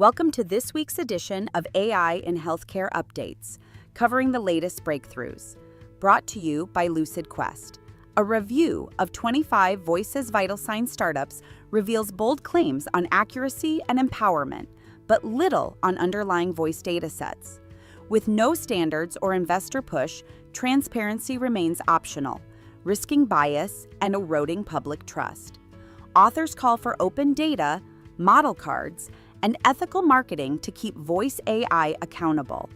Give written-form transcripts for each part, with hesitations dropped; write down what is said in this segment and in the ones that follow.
Welcome to this week's edition of AI in Healthcare Updates, covering the latest breakthroughs. Brought to you by Lucid Quest. A review of 25 Voice as Vital Signs startups reveals bold claims on accuracy and empowerment, but little on underlying voice datasets. With no standards or investor push, transparency remains optional, risking bias and eroding public trust. Authors call for open data, model cards, and ethical marketing to keep voice AI accountable.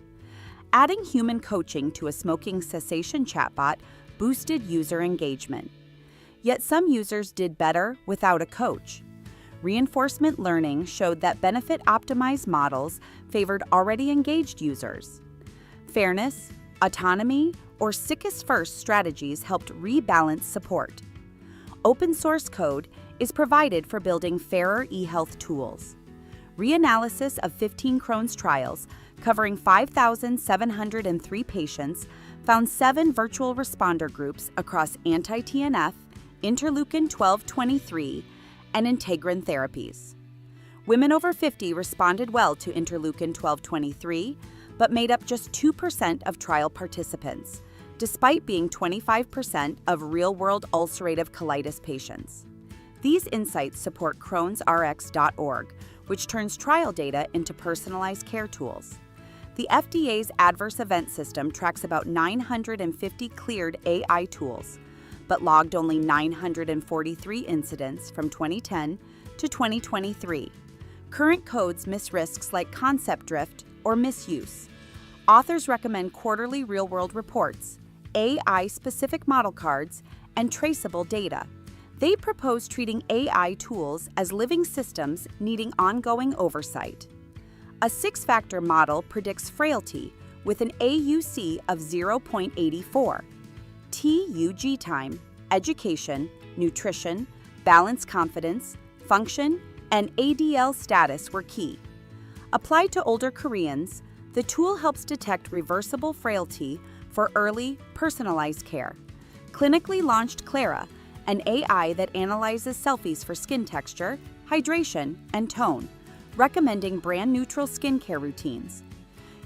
Adding human coaching to a smoking cessation chatbot boosted user engagement. Yet some users did better without a coach. Reinforcement learning showed that benefit-optimized models favored already engaged users. Fairness, autonomy, or sickest-first strategies helped rebalance support. Open source code is provided for building fairer e-health tools. Reanalysis of 15 Crohn's trials, covering 5,703 patients, found 7 virtual responder groups across anti-TNF, interleukin-12/23, and integrin therapies. Women over 50 responded well to interleukin-12/23, but made up just 2% of trial participants, despite being 25% of real-world ulcerative colitis patients. These insights support Crohn'sRx.org, which turns trial data into personalized care tools. The FDA's adverse event system tracks about 950 cleared AI tools, but logged only 943 incidents from 2010 to 2023. Current codes miss risks like concept drift or misuse. Authors recommend quarterly real-world reports, AI-specific model cards, and traceable data. They propose treating AI tools as living systems needing ongoing oversight. A 6-factor model predicts frailty with an AUC of 0.84. TUG time, education, nutrition, balance confidence, function, and ADL status were key. Applied to older Koreans, the tool helps detect reversible frailty for early, personalized care. Clinically launched Clara, an AI that analyzes selfies for skin texture, hydration, and tone, recommending brand-neutral skincare routines.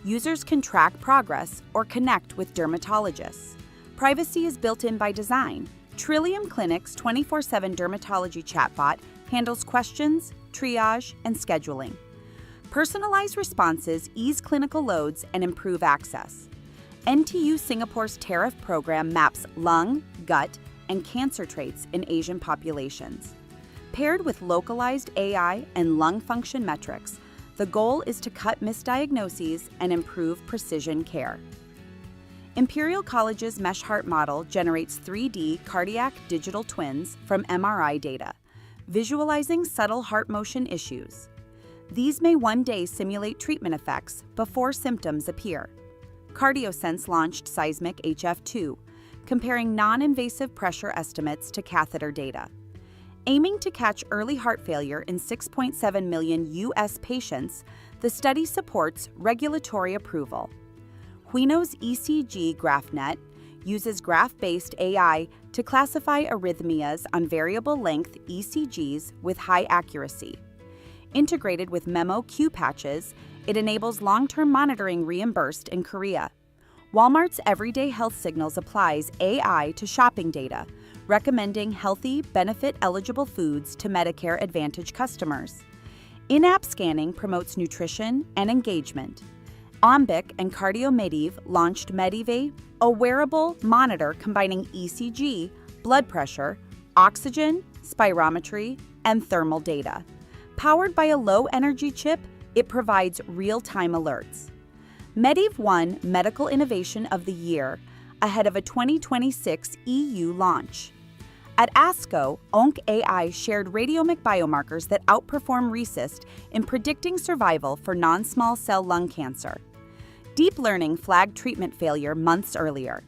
Users can track progress or connect with dermatologists. Privacy is built in by design. Trillium Clinic's 24/7 dermatology chatbot handles questions, triage, and scheduling. Personalized responses ease clinical loads and improve access. NTU Singapore's tariff program maps lung, gut, and cancer traits in Asian populations. Paired with localized AI and lung function metrics, the goal is to cut misdiagnoses and improve precision care. Imperial College's MeshHeart model generates 3D cardiac digital twins from MRI data, visualizing subtle heart motion issues. These may one day simulate treatment effects before symptoms appear. CardioSense launched Seismic-HF2, comparing non-invasive pressure estimates to catheter data. Aiming to catch early heart failure in 6.7 million U.S. patients, the study supports regulatory approval. Huino's ECG GraphNet uses graph-based AI to classify arrhythmias on variable length ECGs with high accuracy. Integrated with Memo Q patches, it enables long-term monitoring reimbursed in Korea. Walmart's Everyday Health Signals applies AI to shopping data, recommending healthy, benefit-eligible foods to Medicare Advantage customers. In-app scanning promotes nutrition and engagement. Ombic and CardioMediv launched Medive, a wearable monitor combining ECG, blood pressure, oxygen, spirometry, and thermal data. Powered by a low-energy chip, it provides real-time alerts. Mediv won Medical Innovation of the Year ahead of a 2026 EU launch. At ASCO, ONC AI shared radiomic biomarkers that outperform RECIST in predicting survival for non-small cell lung cancer. Deep Learning flagged treatment failure months earlier.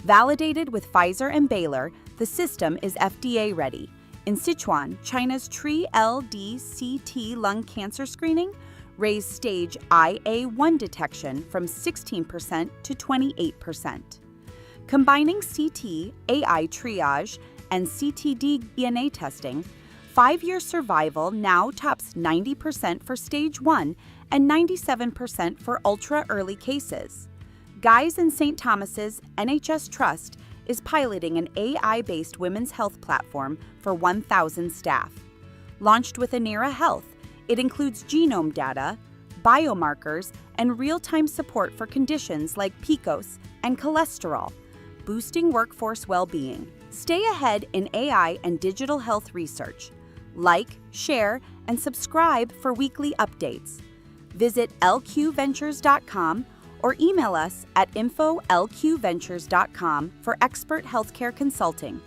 Validated with Pfizer and Baylor, the system is FDA-ready. In Sichuan, China's TRIL-DCT lung cancer screening raised stage IA1 detection from 16% to 28%. Combining CT, AI triage, and CTD DNA testing, 5-year survival now tops 90% for stage 1 and 97% for ultra-early cases. Guy's and St. Thomas's NHS Trust is piloting an AI-based women's health platform for 1,000 staff. Launched with Anira Health, it includes genome data, biomarkers, and real-time support for conditions like PCOS and cholesterol, boosting workforce well-being. Stay ahead in AI and digital health research. Like, share, and subscribe for weekly updates. Visit lqventures.com or email us at info@lqventures.com for expert healthcare consulting.